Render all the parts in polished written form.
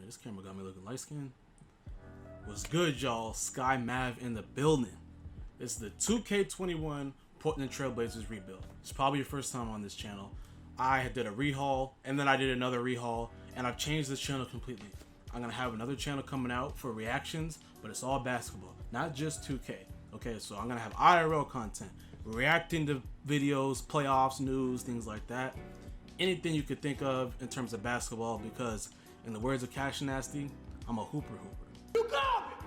This camera got me looking light skinned. What's good, y'all? SkyMav in the building. It's the 2k21 Portland Trailblazers rebuild. It's probably your first time on this channel. I did a rehaul, and then I did another rehaul, and I've changed this channel completely. I'm gonna have another channel coming out for reactions, but it's all basketball, not just 2K. Okay, so I'm gonna have IRL content, reacting to videos, playoffs, news, things like that. Anything you could think of in terms of basketball, because in the words of Cash Nasty, I'm a hooper. You got it!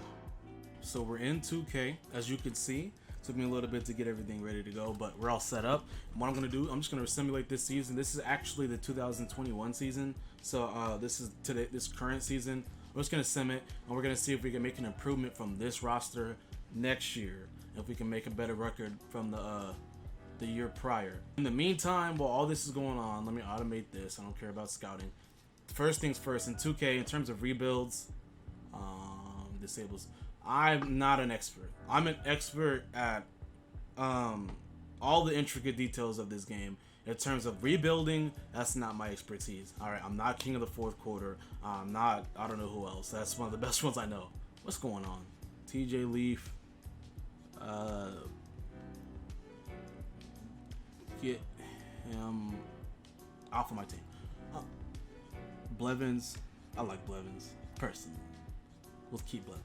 So we're in 2K, as you can see. Took me a little bit to get everything ready to go, but we're all set up. And what I'm gonna do, I'm just gonna simulate this season. This is actually the 2021 season. So this is this current season. We're just gonna sim it, and we're gonna see if we can make an improvement from this roster next year. If we can make a better record from the year prior. In the meantime, while all this is going on, let me automate this. I don't care about scouting. First things first, in 2K, in terms of rebuilds, disables. I'm not an expert. I'm an expert at all the intricate details of this game. In terms of rebuilding, that's not my expertise. All right, I'm not king of the fourth quarter. I'm not, I don't know who else. That's one of the best ones I know. What's going on? TJ Leaf. Get him off of my team. Blevins. I like Blevins, personally. We'll keep Blevins.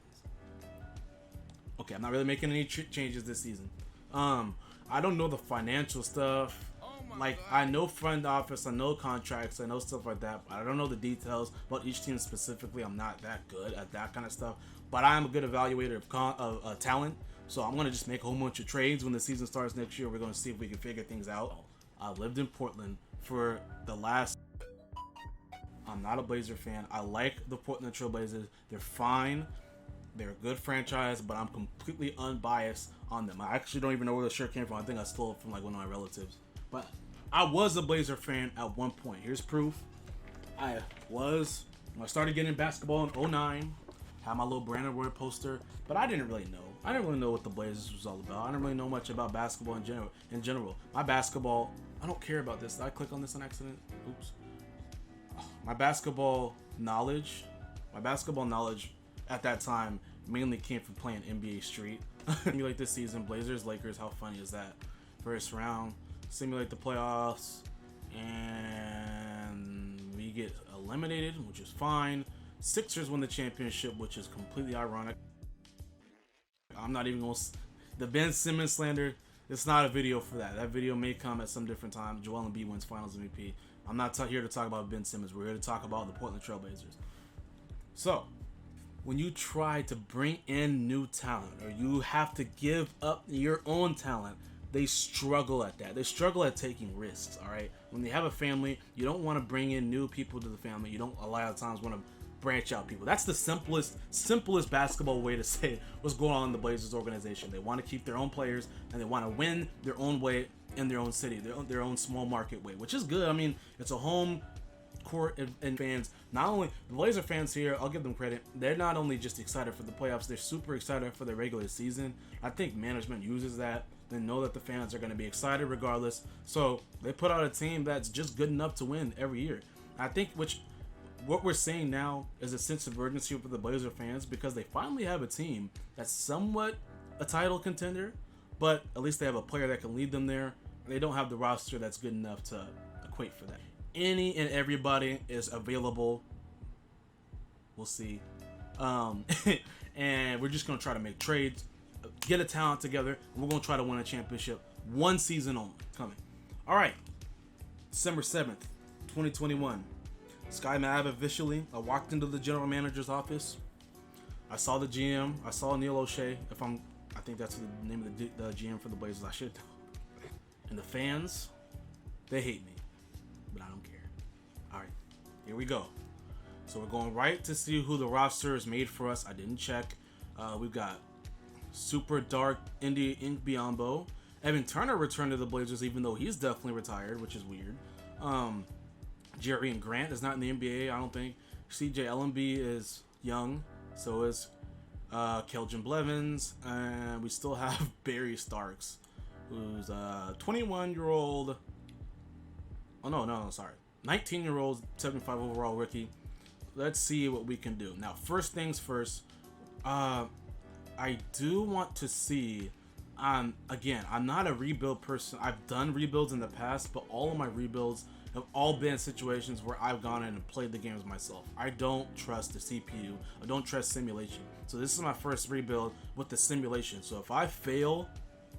Okay, I'm not really making any changes this season. I don't know the financial stuff. Like, I know front office, I know contracts, I know stuff like that, but I don't know the details about each team specifically. I'm not that good at that kind of stuff, but I am a good evaluator of talent. So I'm gonna just make a whole bunch of trades when the season starts next year. We're gonna see if we can figure things out. I lived in Portland for the last. I'm not a Blazer fan. I like the Portland Trailblazers. They're fine. They're a good franchise, but I'm completely unbiased on them. I actually don't even know where the shirt came from. I think I stole it from like one of my relatives. But I was a Blazer fan at one point. Here's proof. I started getting basketball in 09. Had my little Brandon Ward poster, but I didn't really know. I didn't really know what the Blazers was all about. I didn't really know much about basketball in general. My basketball, I don't care about this. Did I click on this on accident? Oops. My basketball knowledge at that time mainly came from playing NBA Street. Simulate this season, Blazers, Lakers, how funny is that? First round, simulate the playoffs, and we get eliminated, which is fine. Sixers win the championship, which is completely ironic. I'm not even going to... The Ben Simmons slander, it's not a video for that. That video may come at some different time. Joel Embiid wins Finals MVP. I'm not here to talk about Ben Simmons. We're here to talk about the Portland Trailblazers. So, when you try to bring in new talent, or you have to give up your own talent, they struggle at that. They struggle at taking risks, all right? When they have a family, you don't want to bring in new people to the family. You don't a lot of times want to branch out people. That's the simplest basketball way to say what's going on in the Blazers organization. They want to keep their own players, and they want to win their own way in their own city, their own small market way, which is good. I mean, it's a home court, and fans, not only the Blazer fans here, I'll give them credit, they're not only just excited for the playoffs, they're super excited for the regular season. I think management uses that. They know that the fans are going to be excited regardless, so they put out a team that's just good enough to win every year. I think what we're seeing now is a sense of urgency for the Blazer fans, because they finally have a team that's somewhat a title contender, but at least they have a player that can lead them there. They don't have the roster that's good enough to equate for that. Any and everybody is available. We'll see. And we're just going to try to make trades, get a talent together, and we're going to try to win a championship. One season only coming. All right. December 7th, 2021. SkyMav officially. I walked into the general manager's office. I saw the GM. I saw Neil O'Shea. I think that's the name of the GM for the Blazers. I should know. And the fans, they hate me, but I don't care. All right, here we go. So we're going right to see who the roster is made for us. I didn't check. We've got Super Dark India Ink Biombo. Evan Turner returned to the Blazers, even though he's definitely retired, which is weird. Jerry and Grant is not in the NBA, I don't think. CJ Ellenby is young, so is Keljin Blevins, and we still have Barry Starks, who's a 21-year-old. Oh no, sorry, 19-year-old, 75 overall rookie. let's see what we can do. Now, first things first, I do want to see, again, I'm not a rebuild person. I've done rebuilds in the past, but all of my rebuilds have all been situations where I've gone in and played the games myself. I don't trust the CPU. I don't trust simulation. So this is my first rebuild with the simulation. So if I fail,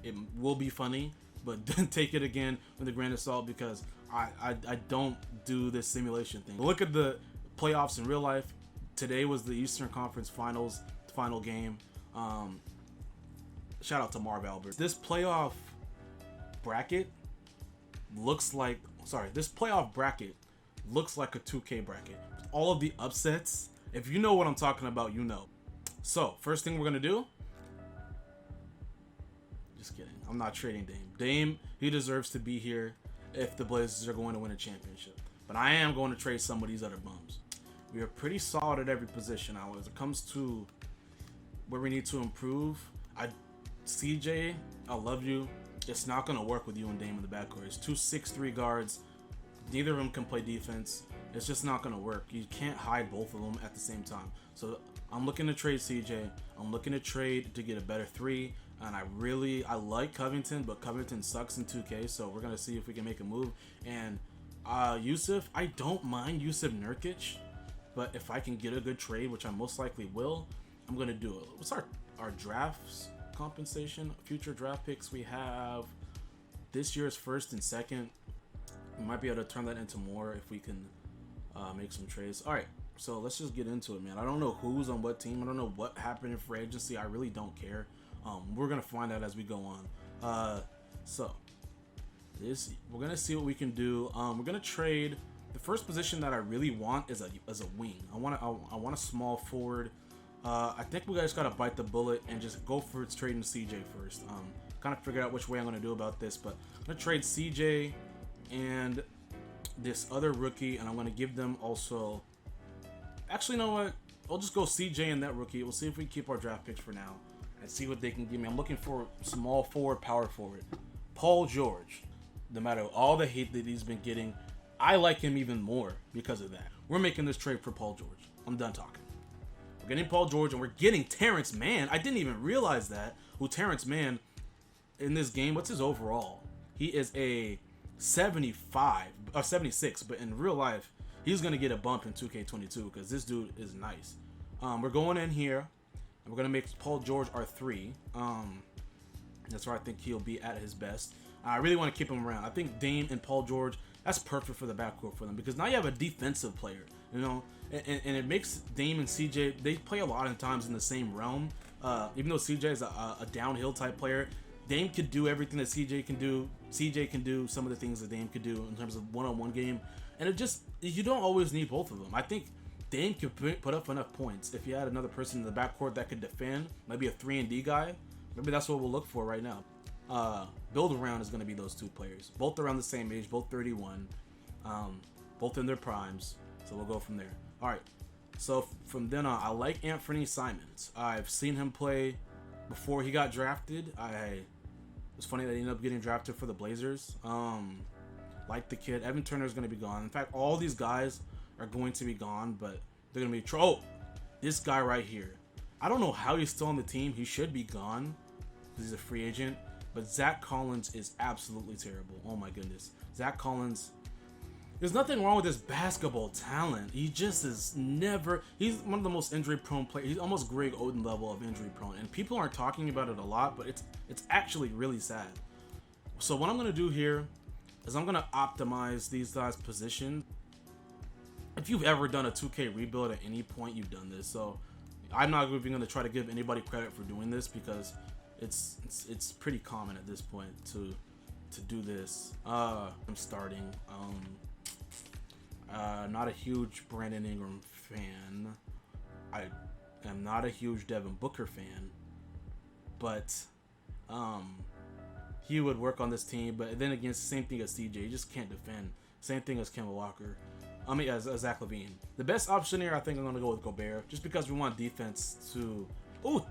it will be funny, but then take it again with a grain of salt, because I don't do this simulation thing. Look at the playoffs in real life. Today was the Eastern Conference Finals final game. Shout out to Marv Albert. This playoff bracket looks like, this playoff bracket looks like a 2K bracket. All of the upsets, if you know what I'm talking about, you know. So, first thing we're gonna do, just kidding, I'm not trading Dame. Dame, he deserves to be here if the Blazers are going to win a championship. But I am going to trade some of these other bums. We are pretty solid at every position now. As it comes to where we need to improve, CJ, I love you. It's not going to work with you and Dame in the backcourt. It's two 6'3" guards. Neither of them can play defense. It's just not going to work. You can't hide both of them at the same time. So I'm looking to trade CJ. I'm looking to trade to get a better 3. And I like Covington, but Covington sucks in 2K. So we're going to see if we can make a move. And Yusuf, I don't mind Yusuf Nurkic. But if I can get a good trade, which I most likely will, I'm going to do it. What's our drafts compensation? Future draft picks, we have this year's first and second. We might be able to turn that into more if we can make some trades. All right, so let's just get into it, man. I don't know who's on what team. I don't know what happened in free agency. I really don't care. We're going to find out as we go on. So we're going to see what we can do. We're going to trade. The first position that I really want is a wing. I want a small forward. I think we guys gotta bite the bullet and just go for trading CJ first. Kind of figure out which way I'm gonna do about this, but I'm gonna trade CJ and this other rookie, and I'm gonna give them also. Actually, you know what? I'll just go CJ and that rookie. We'll see if we can keep our draft picks for now and see what they can give me. I'm looking for small forward, power forward. Paul George. No matter all the hate that he's been getting, I like him even more because of that. We're making this trade for Paul George. I'm done talking. We're getting Paul George, and we're getting Terrence Mann. I didn't even realize that. Who Terrence Mann in this game? What's his overall? He is a 75 or 76, but in real life, he's gonna get a bump in 2K22 because this dude is nice. We're going in here, and we're gonna make Paul George our 3. That's where I think he'll be at his best. I really want to keep him around. I think Dame and Paul George, that's perfect for the backcourt for them, because now you have a defensive player, you know. And it makes Dame and CJ, they play a lot of times in the same realm. Even though CJ is a downhill type player, Dame could do everything that CJ can do. CJ can do some of the things that Dame could do in terms of one-on-one game. And you don't always need both of them. I think Dame could put up enough points if you had another person in the backcourt that could defend, maybe a 3-and-D guy. Maybe that's what we'll look for right now. Build around is going to be those two players. Both around the same age, both 31. Both in their primes. So we'll go from there. Alright, so from then on, I like Anthony Simons. I've seen him play before he got drafted. It's funny that he ended up getting drafted for the Blazers. Like the kid. Evan Turner is going to be gone. In fact, all these guys are going to be gone, but they're going to be... Oh, this guy right here. I don't know how he's still on the team. He should be gone because he's a free agent. But Zach Collins is absolutely terrible. Oh my goodness. Zach Collins... There's nothing wrong with his basketball talent. He just is never... He's one of the most injury-prone players. He's almost Greg Oden level of injury-prone. And people aren't talking about it a lot, but it's actually really sad. So what I'm going to do here is I'm going to optimize these guys' position. If you've ever done a 2K rebuild at any point, you've done this. So I'm not even going to try to give anybody credit for doing this, because it's pretty common at this point to do this. I'm starting... not a huge Brandon Ingram fan. I am not a huge Devin Booker fan, but he would work on this team. But then again, it's the same thing as CJ. You just can't defend. Same thing as Kemba Walker. I mean, as Zach LaVine. The best option here, I think I'm going to go with Gobert, just because we want defense to... Oh,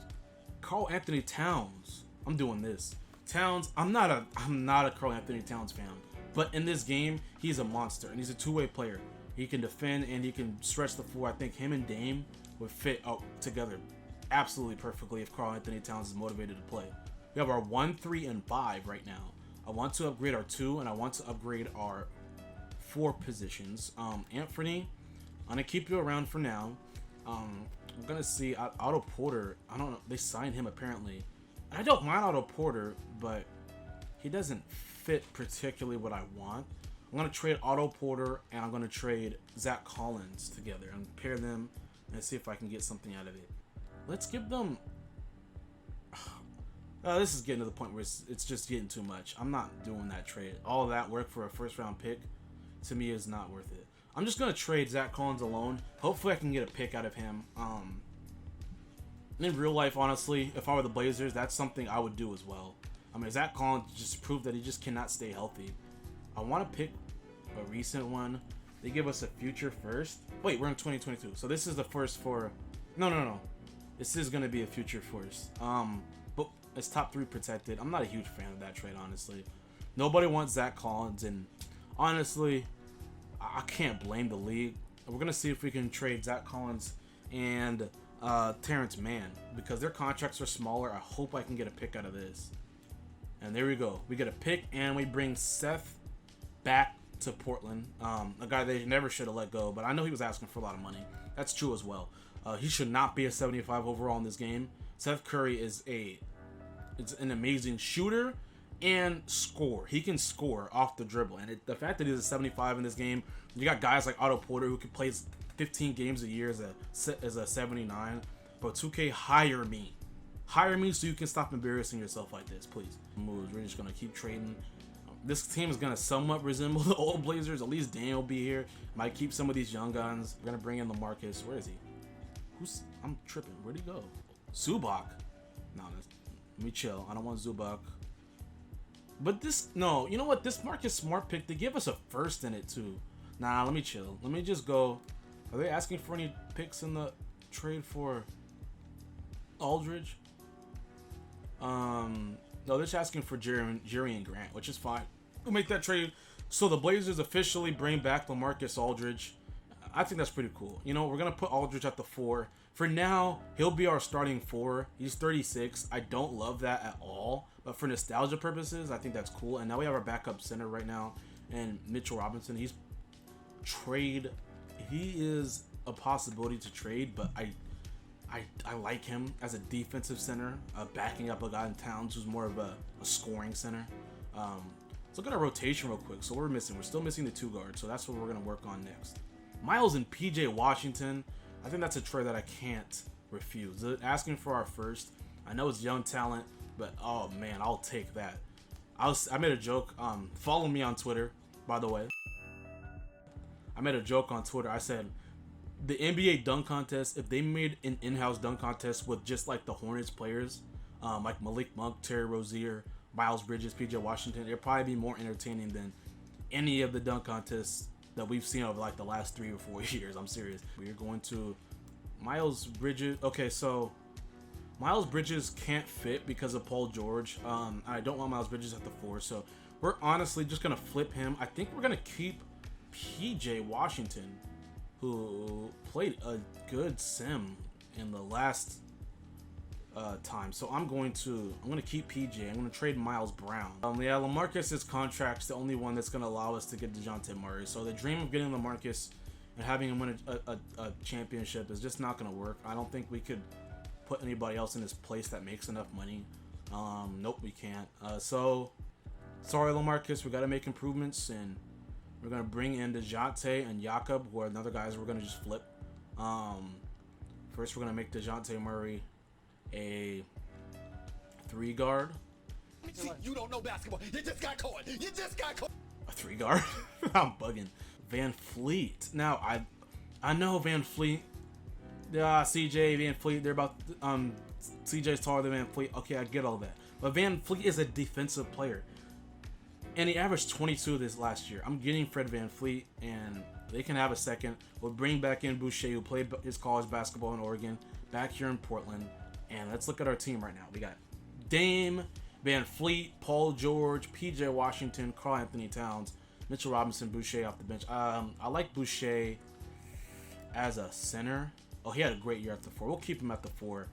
Karl Anthony Towns. I'm doing this. Towns, I'm not a Karl Anthony Towns fan. But in this game, he's a monster, and he's a two-way player. He can defend and he can stretch the floor. I think him and Dame would fit out together absolutely perfectly if Karl Anthony Towns is motivated to play. We have our 1, 3, and 5 right now. I want to upgrade our 2 and I want to upgrade our 4 positions. Anthony, I'm gonna keep you around for now. We're gonna see Otto Porter. I don't know. They signed him apparently. I don't mind Otto Porter, but he doesn't fit particularly what I want. I'm gonna trade Otto Porter and I'm gonna trade Zach Collins together and pair them and see if I can get something out of it. Let's give them. This is getting to the point where it's just getting too much. I'm not doing that trade. All of that work for a first round pick to me is not worth it. I'm just gonna trade Zach Collins alone. Hopefully I can get a pick out of him. In real life, honestly, if I were the Blazers, that's something I would do as well. I mean, Zach Collins just proved that he just cannot stay healthy. I want to pick a recent one. They give us a future first. Wait, we're in 2022, so this is the first for. No. This is gonna be a future first. But it's top 3 protected. I'm not a huge fan of that trade, honestly. Nobody wants Zach Collins, and honestly, I can't blame the league. We're gonna see if we can trade Zach Collins and Terrence Mann because their contracts are smaller. I hope I can get a pick out of this. And there we go. We get a pick, and we bring Seth back to Portland. A guy they never should have let go, but I know he was asking for a lot of money. That's true as well. He should not be a 75 overall in this game. Seth Curry is an amazing shooter and scorer. He can score off the dribble, and the fact that he's a 75 in this game, you got guys like Otto Porter who can play 15 games a year as a 79. But 2K, hire me so you can stop embarrassing yourself like this, please. Moves. We're just gonna keep trading. This team is gonna somewhat resemble the old Blazers. At least Dan will be here. Might keep some of these young guns. We're gonna bring in LaMarcus. Where is he? I'm tripping. Where'd he go? Zubac. No, let me chill. I don't want Zubac. But no, you know what? This Marcus Smart pick, they give us a first in it too. Nah, let me chill. Let me just go. Are they asking for any picks in the trade for Aldridge? No, they're just asking for Jerry and Grant, which is fine. We'll make that trade. So the Blazers officially bring back LaMarcus Aldridge. I think that's pretty cool. You know, we're going to put Aldridge at the 4. For now, he'll be our starting 4. He's 36. I don't love that at all. But for nostalgia purposes, I think that's cool. And now we have our backup center right now. And Mitchell Robinson, he is a possibility to trade, but I like him as a defensive center, backing up a guy in Towns who's more of a scoring center. Let's look at our rotation real quick. So we're still missing the 2 guards, so that's what we're going to work on next. Miles and PJ Washington, I think that's a trade that I can't refuse. They're asking for our first. I know it's young talent, but oh man, I'll take that. I made a joke. Follow me on Twitter, by the way. I made a joke on Twitter. I said, the NBA dunk contest, if they made an in-house dunk contest with just like the Hornets players, like Malik Monk, Terry Rozier, Miles Bridges, PJ Washington, it'd probably be more entertaining than any of the dunk contests that we've seen over like the last 3 or 4 years. I'm serious. We're going to Miles Bridges. Okay, so Miles Bridges can't fit because of Paul George. I don't want Miles Bridges at the 4, so we're honestly just gonna flip him. I think we're gonna keep PJ Washington, who played a good sim in the last time. So I'm gonna keep PJ. I'm gonna trade Miles Brown. Yeah, LaMarcus's contract's the only one that's gonna allow us to get DeJounte Murray. So the dream of getting LaMarcus and having him win a championship is just not gonna work. I don't think we could put anybody else in his place that makes enough money. Nope, we can't. So sorry, LaMarcus, we gotta make improvements, and we're gonna bring in DeJounte and Jakob, who are another guys we're gonna just flip. First, we're gonna make DeJounte Murray a 3 guard. See, you don't know basketball. You just got caught. A 3 guard? I'm bugging. Van Fleet. Now I know Van Fleet. CJ, Van Fleet. They're about CJ's taller than Van Fleet. Okay, I get all that. But Van Fleet is a defensive player, and he averaged 22 this last year. I'm getting Fred Van Fleet, and they can have a second. We'll bring back in Boucher, who played his college basketball in Oregon, back here in Portland. And let's look at our team right now. We got Dame, Van Fleet, Paul George, PJ Washington, Karl Anthony Towns, Mitchell Robinson, Boucher off the bench. I like Boucher as a center. Oh, he had a great year at the 4. We'll keep him at the 4.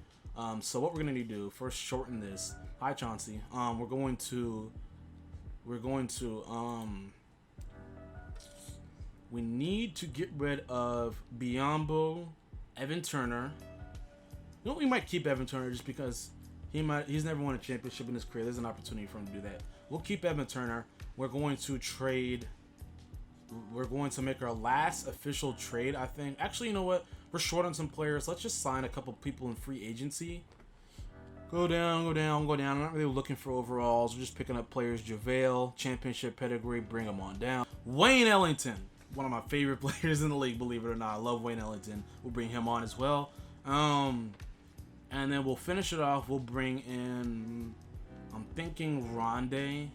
So what we're gonna need to do first, shorten this. Hi, Chauncey. We're going to we need to get rid of Biombo, Evan Turner. You know, we might keep Evan Turner just because he's never won a championship in his career. There's an opportunity for him to do that. We'll keep Evan Turner. We're going to trade. We're going to make our last official trade, I think. Actually, you know what? We're short on some players. Let's just sign a couple people in free agency. Go down, go down, go down. I'm not really looking for overalls. We're just picking up players. JaVale, championship pedigree. Bring them on down. Wayne Ellington, one of my favorite players in the league, believe it or not. I love Wayne Ellington. We'll bring him on as well. And then we'll finish it off. We'll bring in, I'm thinking Rondé.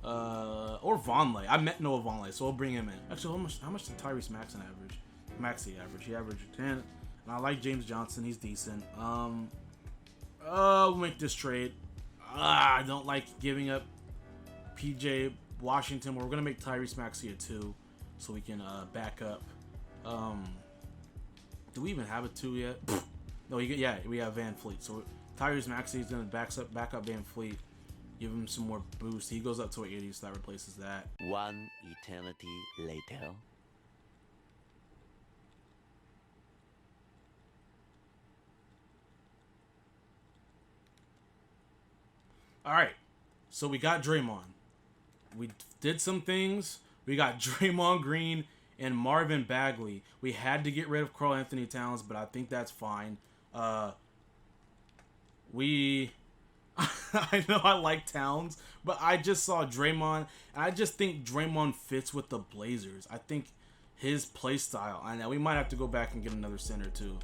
Or Vonleh. I met Noah Vonleh, so we'll bring him in. Actually, how much did Tyrese Maxey average? He averaged 10. And I like James Johnson. He's decent. We'll make this trade. I don't like giving up PJ Washington. We're gonna make Tyrese Maxey a 2, so we can back up. Do we even have a 2 yet? No, we have Van Fleet. So Tyrese Maxey is gonna back up Van Fleet. Give him some more boost. He goes up to 80, so that replaces that. One eternity later. All right, so we got Draymond. We did some things. We got Draymond Green and Marvin Bagley. We had to get rid of Karl Anthony Towns, but I think that's fine. I know I like Towns, but I just saw Draymond, and I just think Draymond fits with the Blazers. I think his play style. I know we might have to go back and get another center too.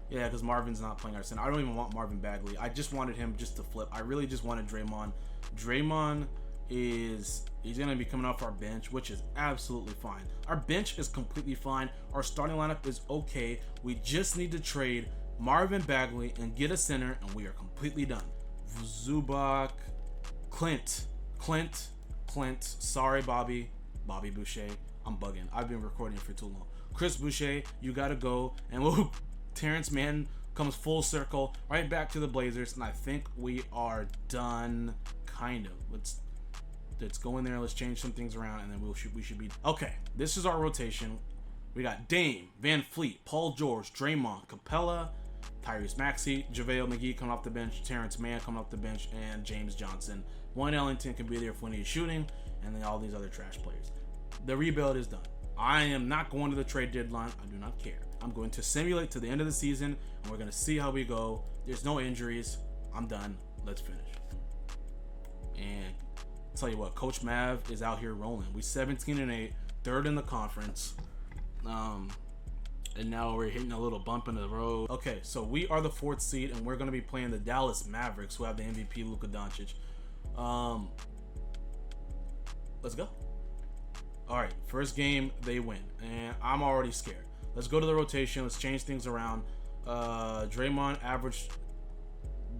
Yeah, because Marvin's not playing our center. I don't even want Marvin Bagley. I just wanted him just to flip. I really just wanted Draymond. Draymond he's going to be coming off our bench, which is absolutely fine. Our bench is completely fine. Our starting lineup is okay. We just need to trade Marvin Bagley and get a center, and we are completely done. Zubac, Clint. Sorry, Bobby Boucher. I'm bugging. I've been recording for too long. Chris Boucher, you got to go. And we'll Terrence Mann comes full circle right back to the Blazers, and I think we are done, kind of. Let's go in there, let's change some things around, and then we should be okay. This is our rotation. We got Dame, Van Fleet, Paul George, Draymond, Capella, Tyrese Maxey, JaVale McGee coming off the bench, Terrence Mann coming off the bench, and James Johnson. Wayne Ellington can be there if we need shooting, and then all these other trash players. The rebuild is done. I am not going to the trade deadline. I do not care. I'm going to simulate to the end of the season, and we're going to see how we go. There's no injuries. I'm done. Let's finish. And I'll tell you what, Coach Mav is out here rolling. We 17-8, third in the conference. And now we're hitting a little bump in the road. Okay, so we are the 4th seed, and we're going to be playing the Dallas Mavericks, who have the MVP, Luka Doncic. Let's go. All right, first game, they win, and I'm already scared. Let's go to the rotation. Let's change things around. Draymond averaged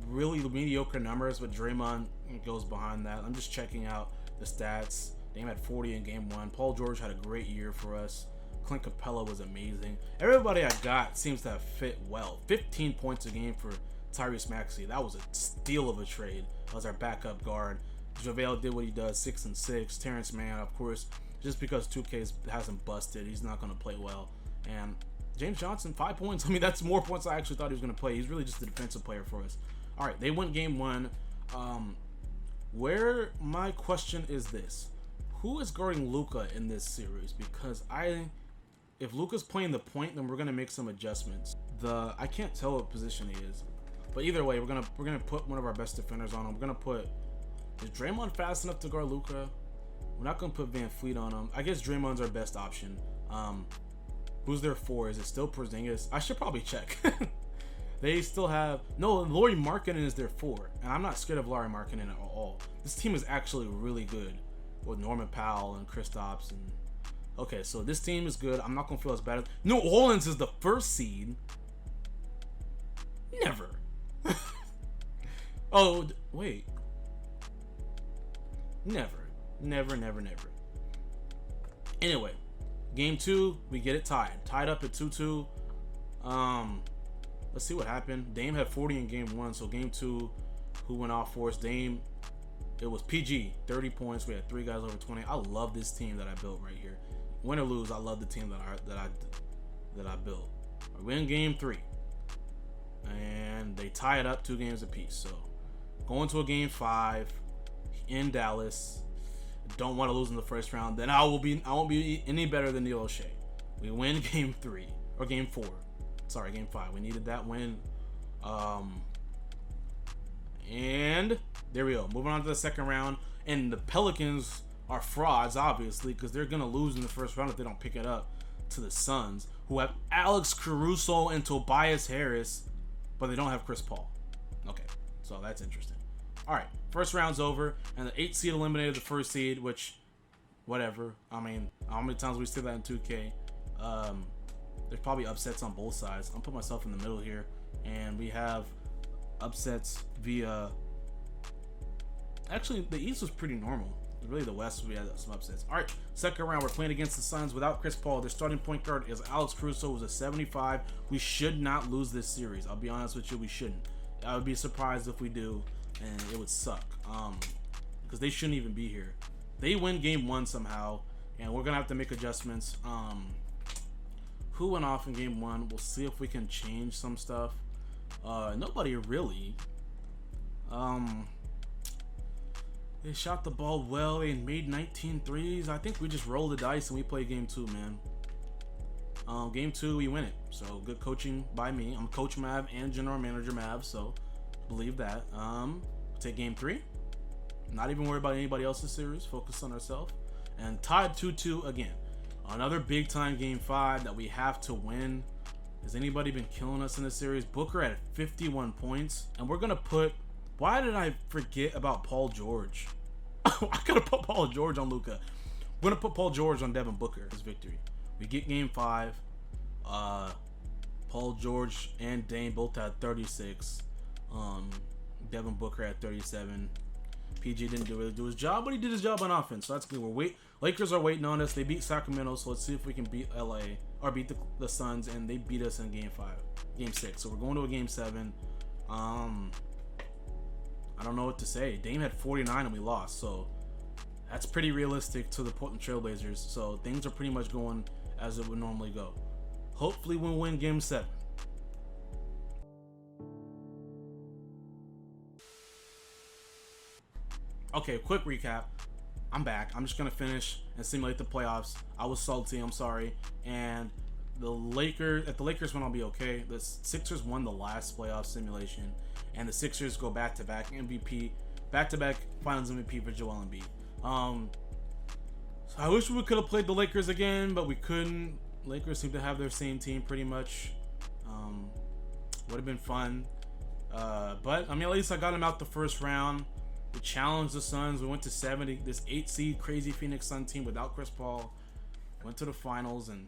really mediocre numbers, but Draymond goes behind that. I'm just checking out the stats. Dame had 40 in game 1. Paul George had a great year for us. Clint Capella was amazing. Everybody I got seems to have fit well. 15 points a game for Tyrese Maxey. That was a steal of a trade. That was our backup guard. JaVale did what he does, 6 and 6. Terrence Mann, of course, just because 2K hasn't busted, he's not going to play well. And James Johnson, 5 points. I mean, that's more points I actually thought he was going to play. He's really just a defensive player for us. All right, they won game 1. Where my question is this: who is guarding Luka in this series? Because if Luka's playing the point, then we're gonna make some adjustments. I can't tell what position he is, but either way, we're gonna put one of our best defenders on him. We're gonna put. Is Draymond fast enough to guard Luka? We're not gonna put Van Fleet on him. I guess Draymond's our best option. Who's their 4? Is it still Porzingis? I should probably check. They still have Lauri Markkanen is their 4, and I'm not scared of Lauri Markkanen at all. This team is actually really good with Norman Powell and Kristaps. And okay, so this team is good. I'm not gonna feel as bad. New Orleans is the 1st seed. Never. Oh wait. Never. Anyway, game 2, we get it tied up at 2-2. Let's see what happened. Dame had 40 in game 1, so game 2, who went off for us? Dame. It was PG, 30 points. We had 3 guys over 20. I love this team that I built right here. Win or lose, I love the team that I built. We win game 3, and they tie it up 2 games apiece. So going to a game 5 in Dallas. Don't want to lose in the first round. Then I won't be any better than Neil O'Shea. We win game 3 or game 4. Sorry, game 5. We needed that win. And there we go. Moving on to the second round. And the Pelicans are frauds, obviously, because they're going to lose in the first round if they don't pick it up to the Suns, who have Alex Caruso and Tobias Harris, but they don't have Chris Paul. Okay, so that's interesting. All right, first round's over, and the 8th seed eliminated the first seed, which, whatever. I mean, how many times we say that in 2K? There's probably upsets on both sides. I'll put myself in the middle here, and we have upsets via... Actually, the East was pretty normal. Really, the West, we had some upsets. All right, second round, we're playing against the Suns without Chris Paul. Their starting point guard is Alex Caruso, who's a 75. We should not lose this series. I'll be honest with you, we shouldn't. I would be surprised if we do, and it would suck. Because they shouldn't even be here. They win game 1 somehow, and we're gonna have to make adjustments. Who went off in game 1? We'll see if we can change some stuff. Nobody really. They shot the ball well. They made 19 threes. I think we just roll the dice and we play game 2, man. Game 2, we win it. So good coaching by me. I'm Coach Mav and General Manager Mav, so believe that. Take game 3. Not even worry about anybody else's series. Focus on ourselves. And tied 2-2 again. Another big time game 5 that we have to win. Has anybody been killing us in this series? Booker at 51 points. And we're going to put... Why did I forget about Paul George? I could have put Paul George on Luka. We're going to put Paul George on Devin Booker. His victory. We get game 5. Paul George and Dame both had 36. Devin Booker at 37. PG didn't really do his job, but he did his job on offense. So that's good. Lakers are waiting on us. They beat Sacramento, so let's see if we can beat LA or beat the Suns, and they beat us in game 6. So we're going to a game 7. I don't know what to say. Dame had 49 and we lost, so that's pretty realistic to the Portland Trailblazers. So things are pretty much going as it would normally go. Hopefully we'll win game 7. Okay, quick recap. I'm back. I'm just gonna finish and simulate the playoffs. I was salty, I'm sorry. And the Lakers win, I'll be okay. The Sixers won the last playoff simulation, and the Sixers go back-to-back MVP, back-to-back Finals MVP for Joel Embiid. So I wish we could have played the Lakers again, but we couldn't. Lakers seem to have their same team pretty much. Would have been fun, but I mean, at least I got them out the first round. We challenged the Suns. We went to 70. This 8 seed crazy Phoenix Sun team without Chris Paul went to the finals, and